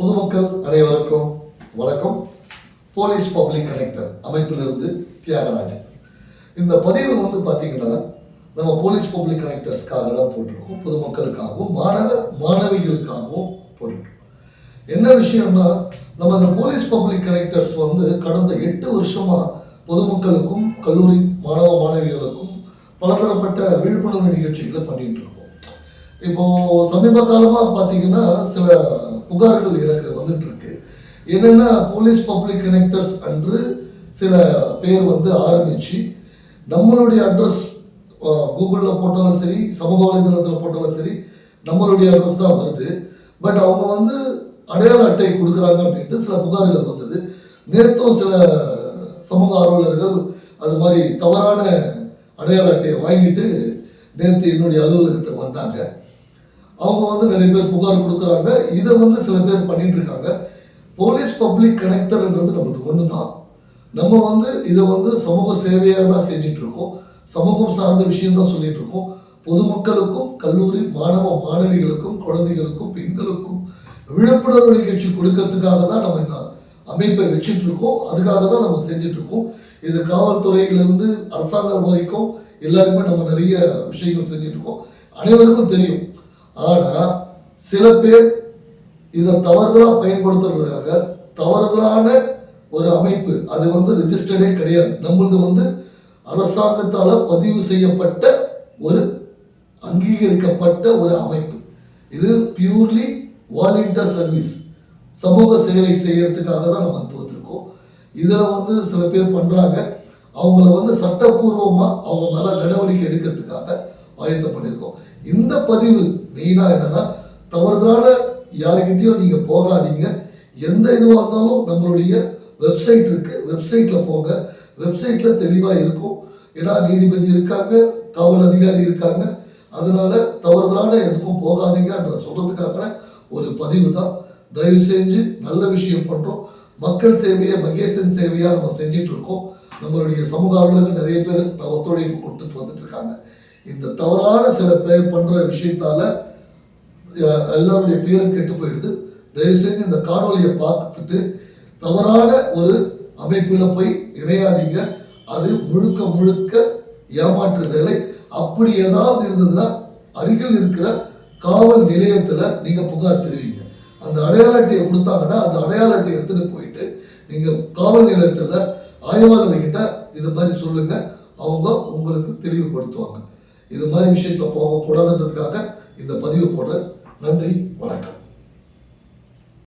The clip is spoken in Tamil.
பொதுமக்கள் அனைவருக்கும் வணக்கம். போலீஸ் பப்ளிக் கனெக்டர் அமைப்பிலிருந்து தியாகராஜன். இந்த பதிவு பார்த்தீங்கன்னா நம்ம போலீஸ் பப்ளிக் கனெக்டர்ஸ்க்காக தான் போட்டிருக்கோம். பொதுமக்களுக்காகவும் மாணவிகளுக்காகவும் போட்டிருக்கோம். என்ன விஷயம்னா, நம்ம இந்த போலீஸ் பப்ளிக் கனெக்டர்ஸ் கடந்த 8 வருஷமா பொதுமக்களுக்கும் கல்லூரி மாணவிகளுக்கும் பலதரப்பட்ட விழிப்புணர்வு நிகழ்ச்சிகளை பண்ணிட்டு இருக்கோம். இப்போ சமீப காலமா பார்த்தீங்கன்னா சில புகார்கள் எனக்கு வந்துட்டு இருக்கு. என்னன்னா, போலீஸ் பப்ளிக் கனெக்டர்ஸ் அன்று சில பேர் ஆரம்பிச்சு நம்மளுடைய அட்ரஸ் கூகுளில் போட்டாலும் சரி, சமூக வலைதளத்தில் போட்டாலும் சரி, நம்மளுடைய அட்ரஸ் தான் வருது. பட் அவங்க அடையாள அட்டை கொடுக்குறாங்க அப்படின்ட்டு சில புகார்கள் வந்தது. நேற்றும் சில சமூக ஆர்வலர்கள் அது மாதிரி தவறான அடையாள அட்டையை வாங்கிட்டு நேற்று என்னுடைய அலுவலகத்துக்கு வந்தாங்க. அவங்க நிறைய பேர் புகார் கொடுக்குறாங்க. இதை சில பேர் பண்ணிட்டு இருக்காங்க. போலீஸ் பப்ளிக் கனெக்டர்ன்றது நமக்கு ஒன்று தான். நம்ம இதை சமூக சேவையாக தான் செஞ்சுட்டு இருக்கோம். சமூகம் சார்ந்த விஷயம் தான் சொல்லிட்டு இருக்கோம். பொதுமக்களுக்கும் கல்லூரி மாணவிகளுக்கும் குழந்தைகளுக்கும் பெண்களுக்கும் விழிப்புணர்வு நிகழ்ச்சி கொடுக்கறதுக்காக தான் நம்ம இந்த அமைப்பை வச்சுட்டு இருக்கோம். அதுக்காக தான் நம்ம செஞ்சுட்டு இருக்கோம். இது காவல்துறையிலிருந்து அரசாங்கம் வரைக்கும் எல்லாருக்குமே நம்ம நிறைய விஷயங்கள் செஞ்சுட்டு இருக்கோம். அனைவருக்கும் தெரியும். ஆனால் சில பேர் இதை தவறுதலாக பயன்படுத்துறதுக்காக தவறுதலான ஒரு அமைப்பு, அது ரெஜிஸ்டர்டே கிடையாது. நம்மளது அரசாங்கத்தால் பதிவு செய்யப்பட்ட ஒரு அங்கீகரிக்கப்பட்ட ஒரு அமைப்பு. இது பியூர்லி வாலண்டியர் சர்வீஸ், சமூக சேவை செய்யறதுக்காக தான் நம்ம வந்திருக்கோம். இதில் சில பேர் பண்ணுறாங்க. அவங்கள சட்டப்பூர்வமாக அவங்க மேலே நடவடிக்கை எடுக்கிறதுக்காக ஆயத்தம் பண்ணியிருக்கோம். இந்த பதிவு மெயினாக என்னன்னா, தவறுதலான யாருக்கிட்டையும் நீங்கள் போகாதீங்க. எந்த இதுவாக இருந்தாலும் நம்மளுடைய வெப்சைட் இருக்கு, வெப்சைட்டில் போங்க. வெப்சைட்டில் தெளிவாக இருக்கும். ஏன்னா நீதிபதி இருக்காங்க, காவல் அதிகாரி இருக்காங்க. அதனால தவறுதலான எதுக்கும் போகாதீங்கன்ற சொல்றதுக்காக ஒரு பதிவு தான். தயவு செஞ்சு நல்ல விஷயம் பண்ணுறோம். மக்கள் சேவையை மகேசன் சேவையாக நம்ம செஞ்சிட்டு இருக்கோம். நம்மளுடைய சமூக ஆர்வலர்கள் நிறைய பேர் ஒத்துழைப்பு கொடுத்துட்டு வந்துட்டு இருக்காங்க. இந்த தவறான சில பேர் பண்ற விஷயத்தால எல்லாருடைய பேரும் கெட்டு போயிடுது. தயவு செஞ்சு இந்த காணொலியை பார்த்துட்டு தவறான ஒரு அமைப்பில் போய் இணையாதீங்க. அது முழுக்க ஏமாற்று வேலை. அப்படி ஏதாவது இருந்ததுன்னா அருகில் இருக்கிற காவல் நிலையத்தில் நீங்க புகார் தெரிவிங்க. அந்த அடையாள அட்டையை கொடுத்தாங்கன்னா அந்த அடையாள அட்டையை எடுத்துட்டு போயிட்டு நீங்க காவல் நிலையத்தில் ஆய்வாளர்கிட்ட இது மாதிரி சொல்லுங்க. அவங்க உங்களுக்கு தெளிவுபடுத்துவாங்க. இது மாதிரி விஷயத்துல போகக்கூடாதுன்றதுக்காக இந்த பதிவு போடுறேன். நன்றி, வணக்கம்.